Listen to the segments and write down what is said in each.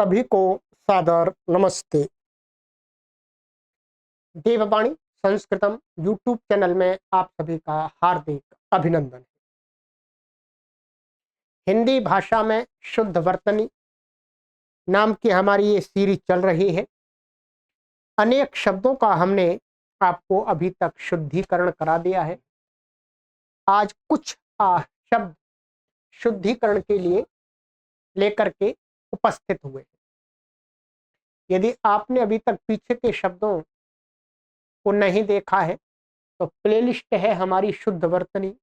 सभी को सादर नमस्ते। देववाणी संस्कृतम यूट्यूब चैनल में आप सभी का हार्दिक अभिनंदन। हिंदी भाषा में शुद्ध वर्तनी नाम की हमारी ये सीरीज चल रही है। अनेक शब्दों का हमने आपको अभी तक शुद्धिकरण करा दिया है। आज कुछ शब्द शुद्धिकरण के लिए लेकर के उपस्थित हुए। यदि आपने अभी तक पीछे के शब्दों को नहीं देखा है तो प्लेलिस्ट है हमारी शुद्ध वर्तनी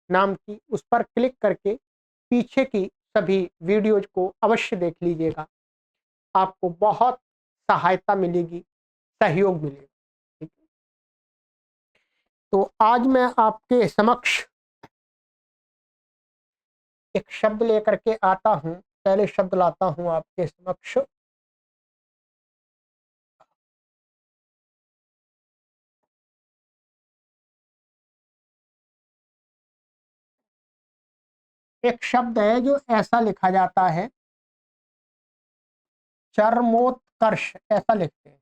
नाम की, उस पर क्लिक करके पीछे की सभी वीडियोज को अवश्य देख लीजिएगा। आपको बहुत सहायता मिलेगी, सहयोग मिलेगा। ठीक है, तो आज मैं आपके समक्ष एक शब्द लेकर के आता हूं। पहले शब्द लाता हूं आपके समक्ष। एक शब्द है जो ऐसा लिखा जाता है, चरमोत्कर्ष, ऐसा लिखते हैं।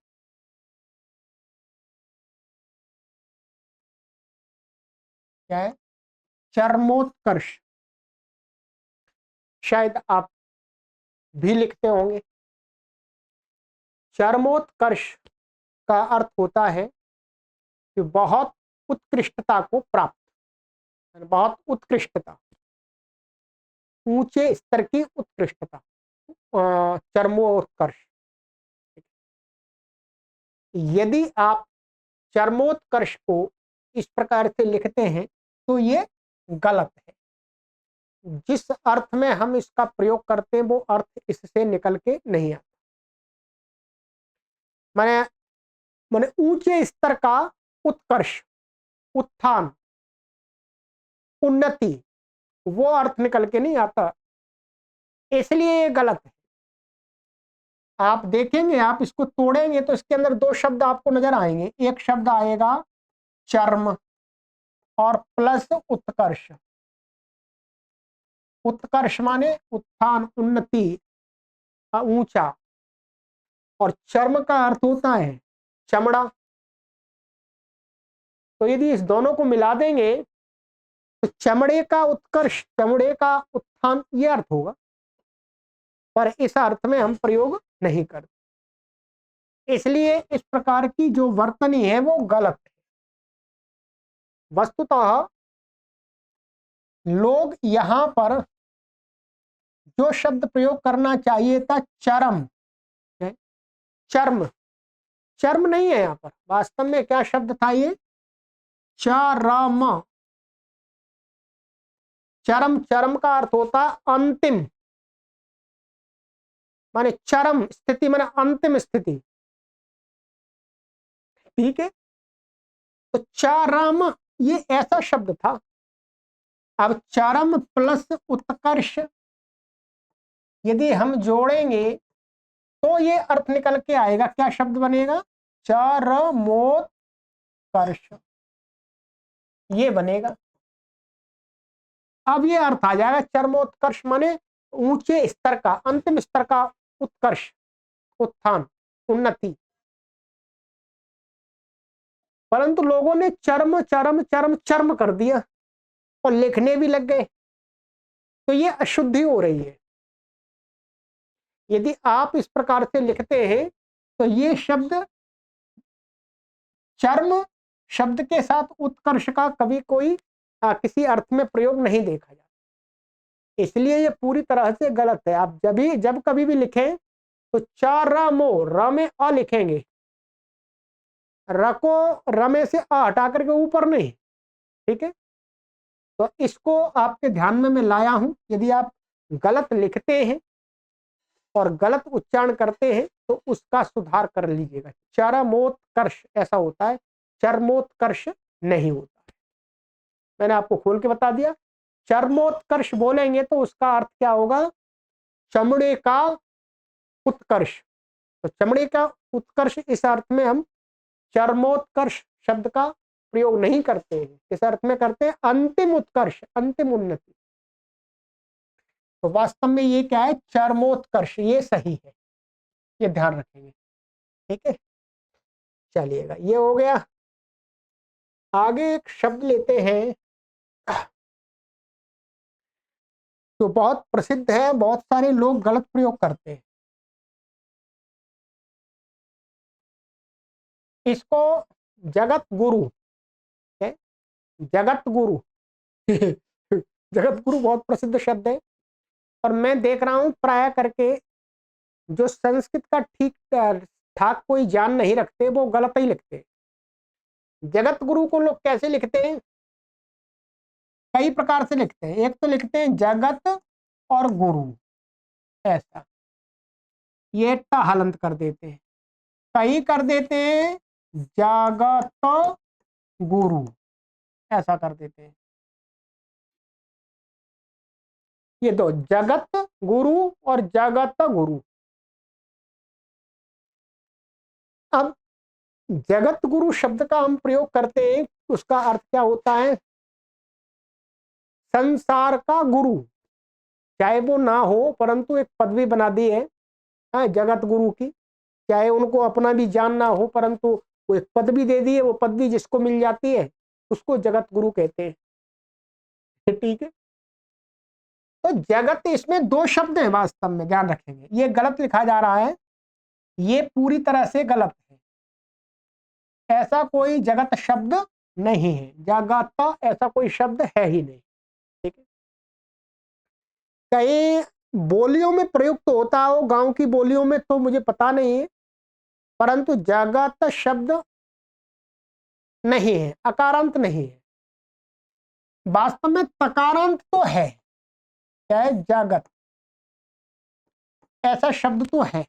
क्या है? चरमोत्कर्ष। शायद आप भी लिखते होंगे। चरमोत्कर्ष का अर्थ होता है कि बहुत उत्कृष्टता को प्राप्त, बहुत उत्कृष्टता, ऊंचे स्तर की उत्कृष्टता, चरमोत्कर्ष। यदि आप चरमोत्कर्ष को इस प्रकार से लिखते हैं तो ये गलत है। जिस अर्थ में हम इसका प्रयोग करते हैं वो अर्थ इससे निकल के नहीं आता। माने माने ऊंचे स्तर का उत्कर्ष, उत्थान, उन्नति, वो अर्थ निकल के नहीं आता, इसलिए ये गलत है। आप देखेंगे, आप इसको तोड़ेंगे तो इसके अंदर दो शब्द आपको नजर आएंगे। एक शब्द आएगा चर्म और प्लस उत्कर्ष। उत्कर्ष माने उत्थान, उन्नति, ऊंचा, और चर्म का अर्थ होता है चमड़ा। तो यदि इस दोनों को मिला देंगे तो चमड़े का उत्कर्ष, चमड़े का उत्थान, ये अर्थ होगा, पर इस अर्थ में हम प्रयोग नहीं करते। इसलिए इस प्रकार की जो वर्तनी है वो गलत है। वस्तुतः लोग यहां पर जो शब्द प्रयोग करना चाहिए था चरम, चर्म, चर्म नहीं है यहां पर। वास्तव में क्या शब्द था ये? चरम। चरम, चरम का अर्थ होता अंतिम, माने चरम स्थिति माने अंतिम स्थिति। ठीक है, तो चरम ये ऐसा शब्द था। अब चरम प्लस उत्कर्ष यदि हम जोड़ेंगे तो ये अर्थ निकल के आएगा। क्या शब्द बनेगा? चरमोत्कर्ष, ये बनेगा। अब ये अर्थ आ जाएगा, चरमोत्कर्ष माने ऊंचे स्तर का, अंतिम स्तर का उत्कर्ष, उत्थान, उन्नति। परंतु लोगों ने चर्म चरम चर्म चर्म कर दिया और लिखने भी लग गए, तो ये अशुद्धि हो रही है। यदि आप इस प्रकार से लिखते हैं तो ये शब्द, चर्म शब्द के साथ उत्कर्ष का कभी कोई किसी अर्थ में प्रयोग नहीं देखा जाता। इसलिए ये पूरी तरह से गलत है। आप जब कभी भी लिखें तो चरमो, र में अ लिखेंगे, र को र में से अ हटा करके ऊपर नहीं। ठीक है, तो इसको आपके ध्यान में मैं लाया हूं। यदि आप गलत लिखते हैं और गलत उच्चारण करते हैं तो उसका सुधार कर लीजिएगा। चरमोत्कर्ष ऐसा होता है, चरमोत्कर्ष नहीं होता है। मैंने आपको खोल के बता दिया। चरमोत्कर्ष बोलेंगे तो उसका अर्थ क्या होगा? चमड़े का उत्कर्ष। तो चमड़े का उत्कर्ष, इस अर्थ में हम चरमोत्कर्ष शब्द का प्रयोग नहीं करते हैं। इस अर्थ में करते हैं अंतिम उत्कर्ष, अंतिम उन्नति। तो वास्तव में ये क्या है? चरमोत्कर्ष, ये सही है। ये ध्यान रखेंगे। ठीक है, चलिएगा, ये हो गया। आगे एक शब्द लेते हैं जो बहुत प्रसिद्ध है, बहुत सारे लोग गलत प्रयोग करते हैं इसको। जगत गुरु है, जगत गुरु जगत गुरु बहुत प्रसिद्ध शब्द है, और मैं देख रहा हूं प्राय करके जो संस्कृत का ठीक ठाक कोई ज्ञान नहीं रखते वो गलत ही लिखते हैं। जगत गुरु को लोग कैसे लिखते हैं, कई प्रकार से लिखते हैं। एक तो लिखते हैं जगत और गुरु, ऐसा, ये टा हलंत कर देते हैं। कई कर देते हैं जगत गुरु, ऐसा कर देते हैं। ये दो, जगत गुरु और जगत गुरु। अब जगत गुरु शब्द का हम प्रयोग करते हैं, उसका अर्थ क्या होता है, संसार का गुरु, चाहे वो ना हो परंतु एक पदवी बना दी है जगत गुरु की, चाहे उनको अपना भी ज्ञान ना हो परंतु वो एक पदवी दे दी है, वो पदवी जिसको मिल जाती है उसको जगत गुरु कहते हैं। ठीक है, तो जगत, इसमें दो शब्द हैं वास्तव में, ध्यान रखेंगे, ये गलत लिखा जा रहा है, ये पूरी तरह से गलत है। ऐसा कोई जगत शब्द नहीं है, जगत ऐसा कोई शब्द है ही नहीं। ठीक है, कई बोलियों में प्रयुक्त होता हो, गांव की बोलियों में तो मुझे पता नहीं है, परंतु जगत शब्द नहीं है, अकारांत नहीं है। वास्तव में तकारांत तो है, क्या है, जगत ऐसा शब्द तो है।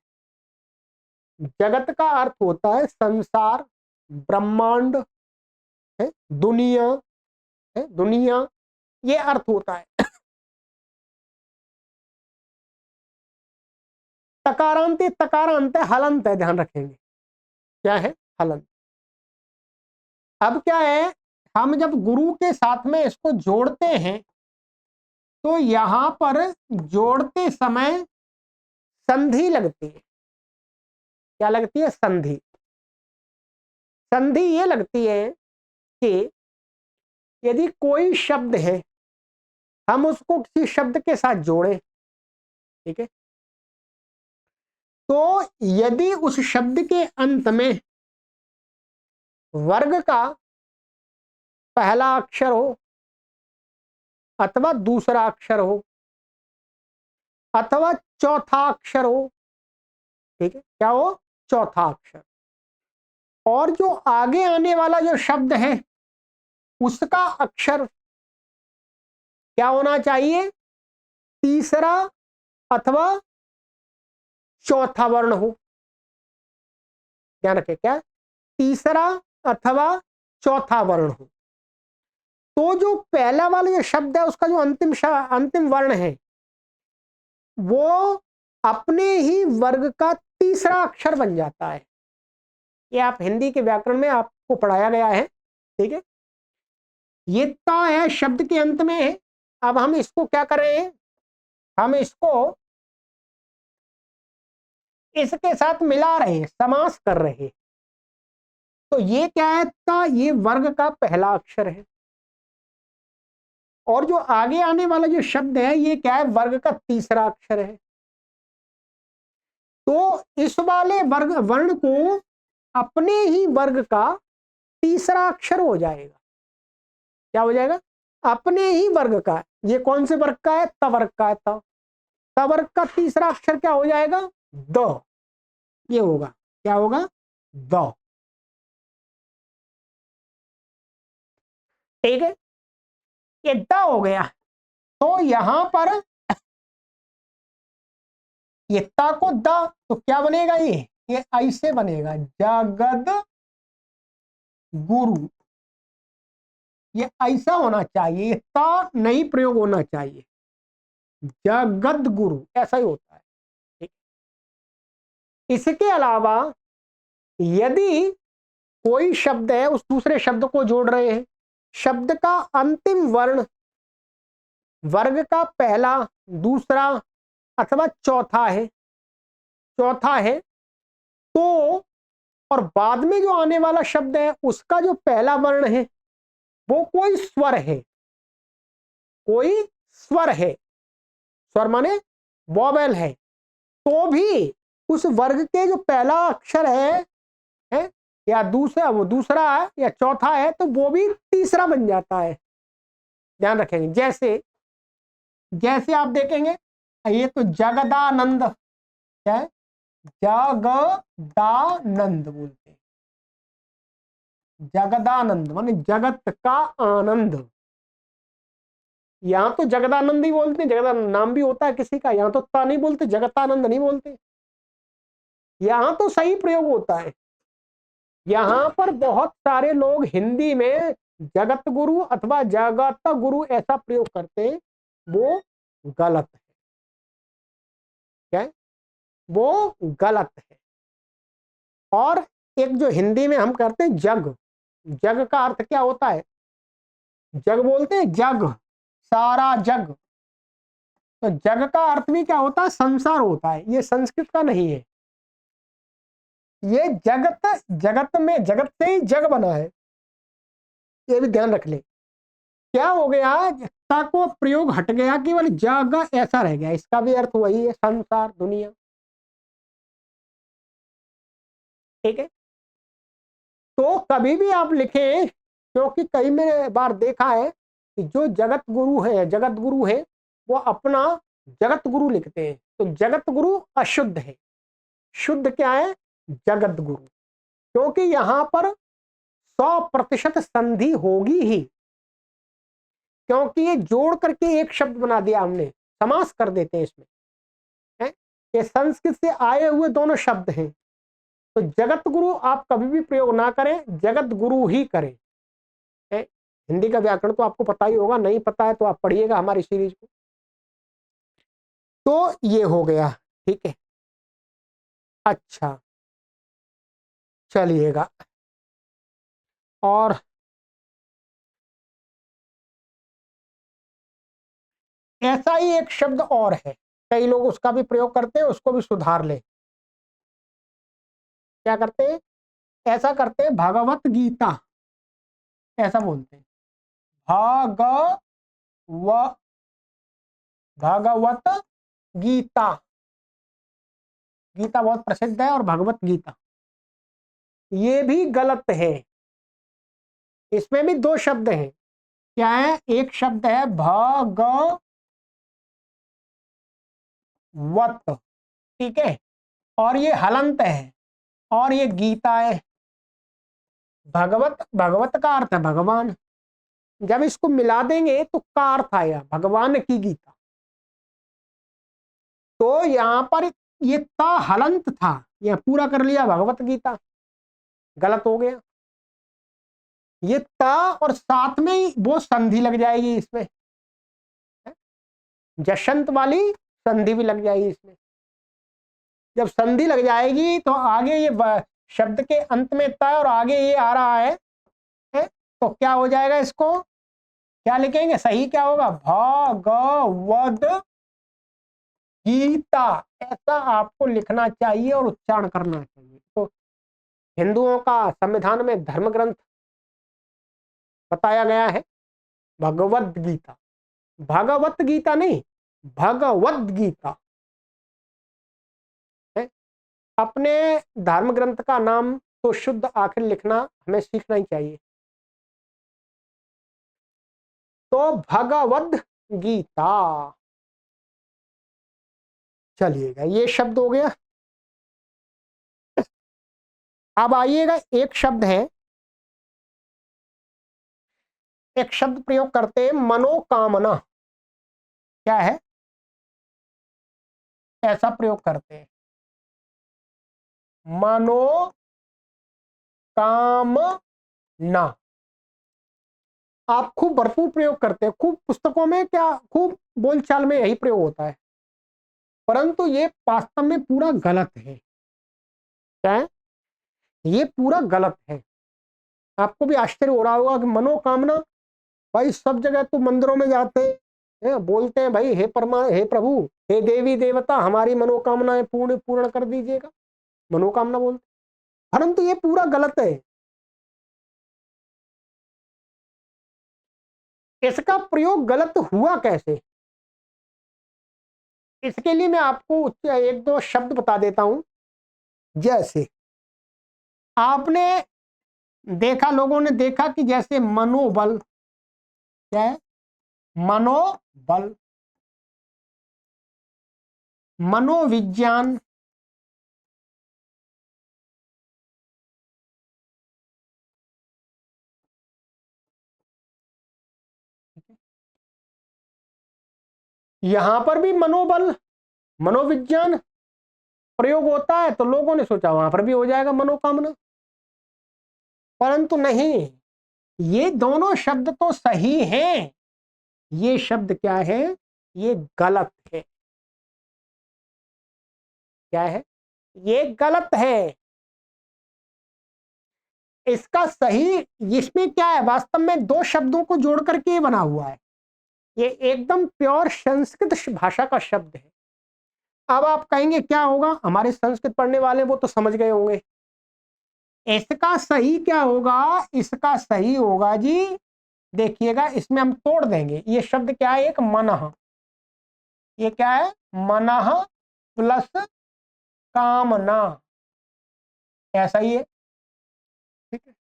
जगत का अर्थ होता है संसार, ब्रह्मांड है, दुनिया है, दुनिया, ये अर्थ होता है। तकारांत, तकारांत है, हलंत है, ध्यान रखेंगे, क्या है, हलंत। अब क्या है, हम जब गुरु के साथ में इसको जोड़ते हैं तो यहां पर जोड़ते समय संधि लगती है। क्या लगती है, संधि। संधि ये लगती है कि यदि कोई शब्द है, हम उसको किसी शब्द के साथ जोड़ें, ठीक है, तो यदि उस शब्द के अंत में वर्ग का पहला अक्षर हो अथवा दूसरा अक्षर हो अथवा चौथा अक्षर हो, ठीक है, क्या हो, चौथा अक्षर, और जो आगे आने वाला जो शब्द है उसका अक्षर क्या होना चाहिए, तीसरा अथवा चौथा वर्ण हो। ध्यान रखें, क्या, तीसरा अथवा चौथा वर्ण हो। तो जो पहला वाला जो शब्द है उसका जो अंतिम वर्ण है वो अपने ही वर्ग का तीसरा अक्षर बन जाता है। ये आप हिंदी के व्याकरण में आपको पढ़ाया गया है। ठीक है, ये ता है, शब्द के अंत में है। अब हम इसको क्या करें, हम इसको इसके साथ मिला रहे हैं, समास कर रहे हैं। तो ये क्या है, ता, ये वर्ग का पहला अक्षर है, और जो आगे आने वाला जो शब्द है ये क्या है, वर्ग का तीसरा अक्षर है। तो इस वाले वर्ग वर्ण को अपने ही वर्ग का तीसरा अक्षर हो जाएगा। क्या हो जाएगा, अपने ही वर्ग का। ये कौन से वर्ग का है, तवर्ग का है। तवर्ग का तीसरा अक्षर क्या हो जाएगा, द। ये होगा, क्या होगा, द। ठीक है, ये द हो गया। तो यहां पर ये ता को द, तो क्या बनेगा, ये ऐसे बनेगा, जगद गुरु। ये ऐसा होना चाहिए, ये ता नहीं प्रयोग होना चाहिए, जगद गुरु ऐसा ही होता है। ठीक, इसके अलावा यदि कोई शब्द है, उस दूसरे शब्द को जोड़ रहे हैं, शब्द का अंतिम वर्ण वर्ग का पहला, दूसरा अथवा चौथा है, चौथा है, तो और बाद में जो आने वाला शब्द है उसका जो पहला वर्ण है वो कोई स्वर है, कोई स्वर है, स्वर माने वॉवेल है, तो भी उस वर्ग के जो पहला अक्षर है या दूसरा, वो दूसरा है या चौथा है, तो वो भी तीसरा बन जाता है। ध्यान रखेंगे। जैसे जैसे आप देखेंगे ये तो जगदानंद, क्या है, जगदानंद बोलते हैं, जगदानंद माने जगत का आनंद। यहां तो जगदानंद ही बोलते हैं, जगदानंद नाम भी होता है किसी का, यहां तो ता नहीं बोलते, जगतानंद नहीं बोलते, यहां तो सही प्रयोग होता है। यहां पर बहुत सारे लोग हिंदी में जगत गुरु अथवा जगत गुरु ऐसा प्रयोग करते हैं, वो गलत है। क्या है? वो गलत है। और एक जो हिंदी में हम करते हैं जग, जग का अर्थ क्या होता है? जग बोलते हैं, जग, सारा जग, तो जग का अर्थ भी क्या होता है? संसार होता है। ये संस्कृत का नहीं है, ये जगत, जगत में जगत से ही जग बना है, ये भी ध्यान रख ले। क्या हो गया, ता को प्रयोग हट गया, केवल जग ऐसा रह गया, इसका भी अर्थ वही है, संसार, दुनिया। ठीक है, तो कभी भी आप लिखें, क्योंकि कई मैंने बार देखा है कि जो जगत गुरु है, जगत गुरु है, वो अपना जगत गुरु लिखते हैं, तो जगत गुरु अशुद्ध है, शुद्ध क्या है? जगत गुरु। क्योंकि यहां पर 100% संधि होगी ही, क्योंकि ये जोड़ करके एक शब्द बना दिया हमने, समास कर देते हैं इसमें, है? ये संस्कृत से आए हुए दोनों शब्द हैं। तो जगत गुरु आप कभी भी प्रयोग ना करें, जगत गुरु ही करें। है? हिंदी का व्याकरण तो आपको पता ही होगा, नहीं पता है तो आप पढ़िएगा हमारी सीरीज को। तो ये हो गया, ठीक है। अच्छा, चलिएगा, और ऐसा ही एक शब्द और है, कई लोग उसका भी प्रयोग करते हैं, उसको भी सुधार ले। क्या करते हैं? ऐसा करते हैं, भगवत गीता ऐसा बोलते हैं, भागव भगवत गीता, गीता बहुत प्रसिद्ध है, और भगवत गीता, ये भी गलत है। इसमें भी दो शब्द हैं। क्या है? एक शब्द है भगवत, ठीक है, और ये हलंत है, और ये गीता है। भगवत, भगवत का अर्थ है भगवान, जब इसको मिला देंगे तो का अर्थ आएगा भगवान की गीता। तो यहां पर ये ता हलंत था, यह पूरा कर लिया भगवत गीता, गलत हो गया। ये ता और साथ में ही वो संधि लग जाएगी इसमें, जशंत वाली संधि भी लग जाएगी इसमें। जब संधि लग जाएगी तो आगे ये शब्द के अंत में ता और आगे ये आ रहा है? तो क्या हो जाएगा? इसको क्या लिखेंगे? सही क्या होगा? भगवद गीता, ऐसा आपको लिखना चाहिए और उच्चारण करना चाहिए। तो हिंदुओं का संविधान में धर्म ग्रंथ बताया गया है भगवद गीता, भगवत गीता नहीं, भगवद गीता है। अपने धर्म ग्रंथ का नाम तो शुद्ध आखिर लिखना हमें सीखना ही चाहिए। तो भगवद गीता, चलिएगा, ये शब्द हो गया। अब आइएगा, एक शब्द है, एक शब्द प्रयोग करते हैं, मनोकामना। क्या है? ऐसा प्रयोग करते हैं, मनोकामना। आप खूब भरपूर प्रयोग करते हैं, खूब पुस्तकों में, क्या खूब बोलचाल में यही प्रयोग होता है, परंतु ये वास्तव में पूरा गलत है। क्या है? ये पूरा गलत है। आपको भी आश्चर्य हो रहा होगा कि मनोकामना, भाई सब जगह तो मंदिरों में जाते हैं, बोलते हैं भाई हे हे प्रभु, हे देवी देवता, हमारी मनोकामनाएं पूर्ण पूर्ण कर दीजिएगा। मनोकामना बोलते, परंतु ये पूरा गलत है। इसका प्रयोग गलत हुआ कैसे, इसके लिए मैं आपको एक दो शब्द बता देता हूं। जैसे आपने देखा, लोगों ने देखा कि जैसे मनोबल, क्या है, मनोबल, मनोविज्ञान, यहां पर भी मनोबल, मनोविज्ञान प्रयोग होता है, तो लोगों ने सोचा वहां पर भी हो जाएगा मनोकामना, परंतु नहीं, ये दोनों शब्द तो सही हैं, ये शब्द क्या है, ये गलत है। क्या है, ये गलत है। इसका सही, इसमें क्या है, वास्तव में दो शब्दों को जोड़ करके बना हुआ है, ये एकदम प्योर संस्कृत भाषा का शब्द है। अब आप कहेंगे क्या होगा, हमारे संस्कृत पढ़ने वाले वो तो समझ गए होंगे। इसका सही क्या होगा, इसका सही होगा जी, देखिएगा इसमें हम तोड़ देंगे, ये शब्द क्या है, एक मनः, ये क्या है, मनः प्लस कामना, ऐसा ही है, ठीक है।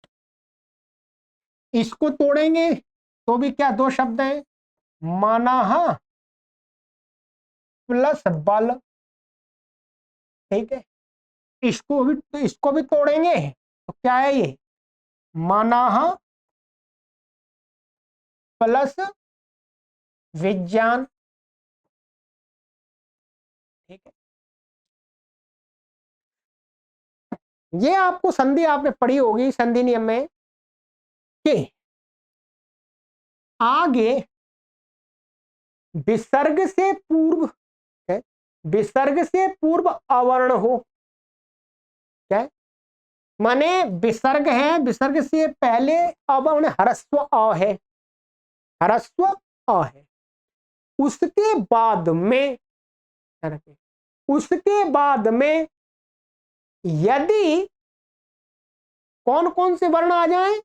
इसको तोड़ेंगे तो भी क्या, दो शब्द हैं, मनः प्लस बल, ठीक है। इसको भी तोड़ेंगे तो क्या है, ये मनः प्लस विज्ञान, ठीक है। ये आपको संधि आपने पढ़ी होगी संधि नियम में कि आगे विसर्ग से पूर्व है, विसर्ग से पूर्व अवर्ण हो, क्या माने, विसर्ग है, विसर्ग से पहले अवर्ण ह्रस्व अ है, ह्रस्व अ है, उसके बाद में, उसके बाद में यदि कौन कौन से वर्ण आ जाए,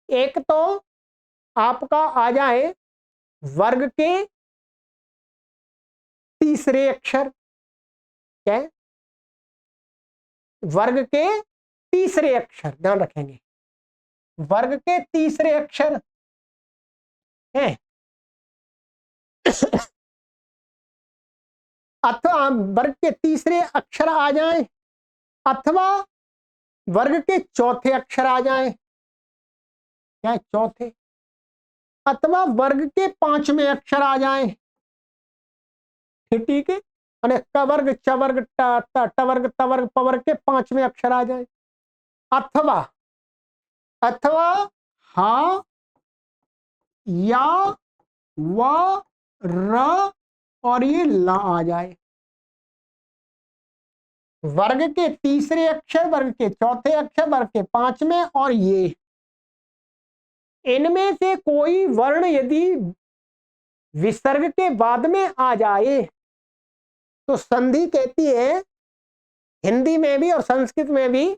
एक तो आपका आ जाए वर्ग के तीसरे अक्षर, क्या है, वर्ग के तीसरे अक्षर, ध्यान रखेंगे, वर्ग के तीसरे अक्षर है, अथवा वर्ग के तीसरे अक्षर आ जाए, अथवा वर्ग के चौथे अक्षर आ जाए, क्या है, चौथे, अथवा वर्ग के पांचवें अक्षर आ जाए, ठीक है, कवर्ग चवर्ग टवर्ग तवर्ग पवर्ग के पांचवें अक्षर आ जाए, अथवा, अथवा हा या व र और ये ला आ जाए, वर्ग के तीसरे अक्षर, वर्ग के चौथे अक्षर, वर्ग के पांचवें और ये, इनमें से कोई वर्ण यदि विसर्ग के बाद में आ जाए तो संधि कहती है, हिंदी में भी और संस्कृत में भी,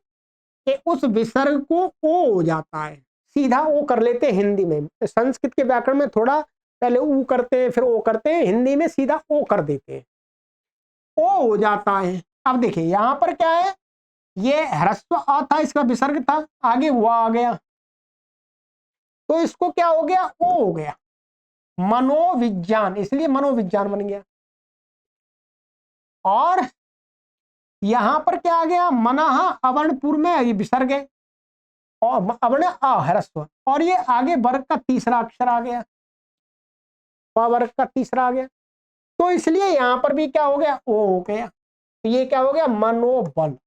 कि उस विसर्ग को ओ हो जाता है, सीधा ओ कर लेते हैं हिंदी में, संस्कृत के व्याकरण में थोड़ा पहले ऊ करते हैं फिर ओ करते हैं, हिंदी में सीधा ओ कर देते हैं, ओ हो जाता है। अब देखिए यहां पर क्या है, ये ह्रस्व आ था, इसका विसर्ग था, आगे हुआ आ गया, तो इसको क्या हो गया, ओ हो गया, मनोविज्ञान, इसलिए मनोविज्ञान बन गया। और यहां पर क्या आ गया, मनः अवर्ण पूर्व में ये विसर्ग है, और अवर्ण अ ह्रस्व, और ये आगे वर्ग का तीसरा अक्षर आ गया, वर्ग का तीसरा आ गया, तो इसलिए यहां पर भी क्या हो गया, ओ हो गया, तो ये क्या हो गया, मनोबल।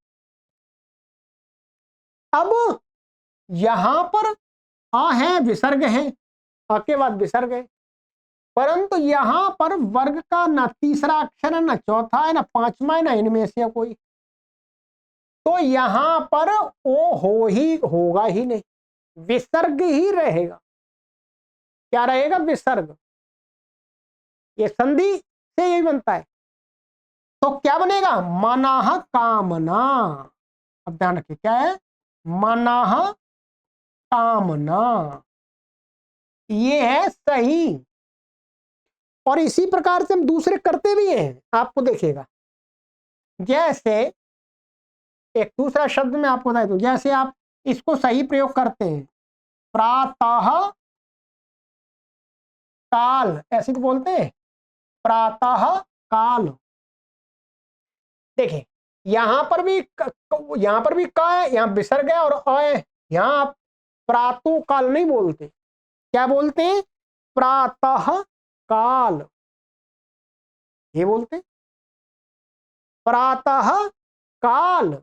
अब यहां पर आ है, विसर्ग है, आ के बाद विसर्ग है, परंतु यहां पर वर्ग का ना तीसरा अक्षर है, ना चौथा है, ना पांचवा है, ना इनमें से कोई, तो यहां पर ओ होगा ही नहीं, विसर्ग ही रहेगा, क्या रहेगा, विसर्ग। ये संधि से यही बनता है, तो क्या बनेगा? मनः कामना। अब ध्यान रखिए क्या है? मनः कामना, ये है सही। और इसी प्रकार से हम दूसरे करते भी हैं, आपको देखिएगा। जैसे एक दूसरा शब्द में आपको बता दूं, जैसे आप इसको सही प्रयोग करते हैं, प्रातः काल, ऐसे तो बोलते हैं, प्रातः काल। देखिए यहां पर भी यहां पर भी का है, यहां विसर्ग है और अ है। यहां आप प्रातः काल नहीं बोलते, क्या बोलते हैं? प्रातः काल, ये बोलते प्रातः काल।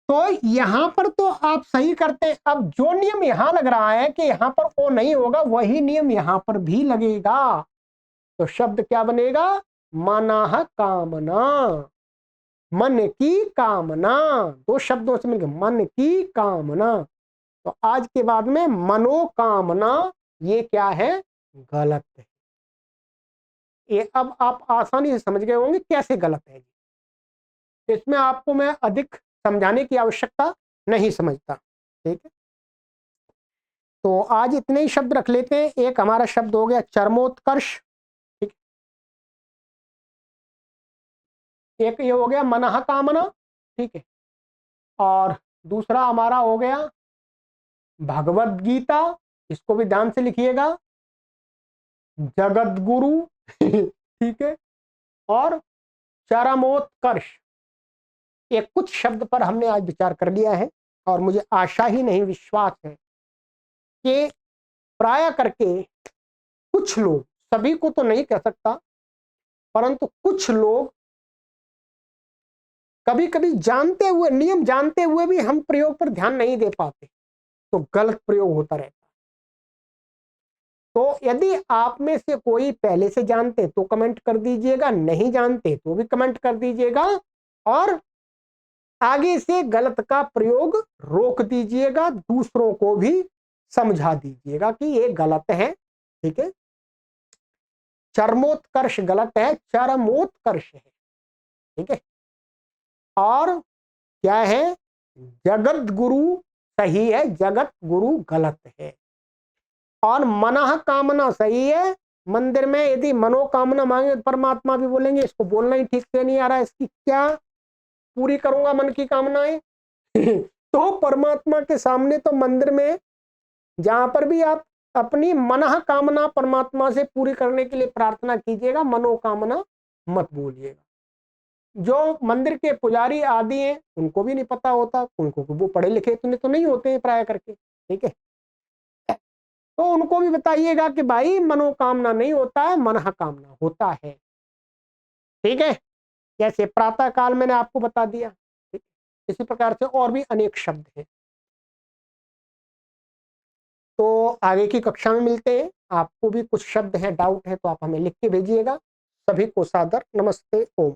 तो यहां पर तो आप सही करते हैं। अब जो नियम यहां लग रहा है कि यहां पर ओ नहीं होगा, वही नियम यहां पर भी लगेगा। तो शब्द क्या बनेगा? मनः कामना, मन की कामना। दो शब्दों से मिलकर मन की कामना। तो आज के बाद में मनोकामना, ये क्या है? गलत है। ये अब आप आसानी से समझ गए होंगे कैसे गलत है। इसमें आपको मैं अधिक समझाने की आवश्यकता नहीं समझता। ठीक है, तो आज इतने ही शब्द रख लेते हैं। एक हमारा शब्द हो गया चरमोत्कर्ष, ठीक, एक ये हो गया मनः कामना, ठीक है, और दूसरा हमारा हो गया भगवत गीता, इसको भी ध्यान से लिखिएगा, जगत गुरु ठीक है, और चरमोत्कर्ष। ये कुछ शब्द पर हमने आज विचार कर लिया है, और मुझे आशा ही नहीं विश्वास है कि प्राय करके कुछ लोग, सभी को तो नहीं कह सकता, परंतु कुछ लोग कभी कभी जानते हुए, नियम जानते हुए भी हम प्रयोग पर ध्यान नहीं दे पाते, तो गलत प्रयोग होता रहता है। तो यदि आप में से कोई पहले से जानते तो कमेंट कर दीजिएगा, नहीं जानते तो भी कमेंट कर दीजिएगा, और आगे से गलत का प्रयोग रोक दीजिएगा, दूसरों को भी समझा दीजिएगा कि ये गलत है। ठीक है, चरमोत्कर्ष गलत है, चरमोत्कर्ष है। ठीक है, और क्या है? जगत गुरु सही है, जगत गुरु गलत है। और मनः कामना सही है। मंदिर में यदि मनोकामना मांगे परमात्मा भी बोलेंगे, इसको बोलना ही ठीक से नहीं आ रहा है, इसकी क्या पूरी करूंगा मन की कामनाएं तो परमात्मा के सामने तो मंदिर में जहां पर भी आप अपनी मनः कामना परमात्मा से पूरी करने के लिए प्रार्थना कीजिएगा, मनोकामना मत बोलिएगा। जो मंदिर के पुजारी आदि हैं उनको भी नहीं पता होता, उनको वो पढ़े लिखे इतने तो नहीं होते हैं प्राय करके। ठीक है, तो उनको भी बताइएगा कि भाई मनोकामना नहीं होता है, मनः कामना होता है। ठीक है, जैसे प्रातः काल मैंने आपको बता दिया। ठीक? इसी प्रकार से और भी अनेक शब्द हैं। तो आगे की कक्षा में मिलते हैं। आपको भी कुछ शब्द हैं, डाउट है तो आप हमें लिख के भेजिएगा। सभी को सादर नमस्ते, ओम।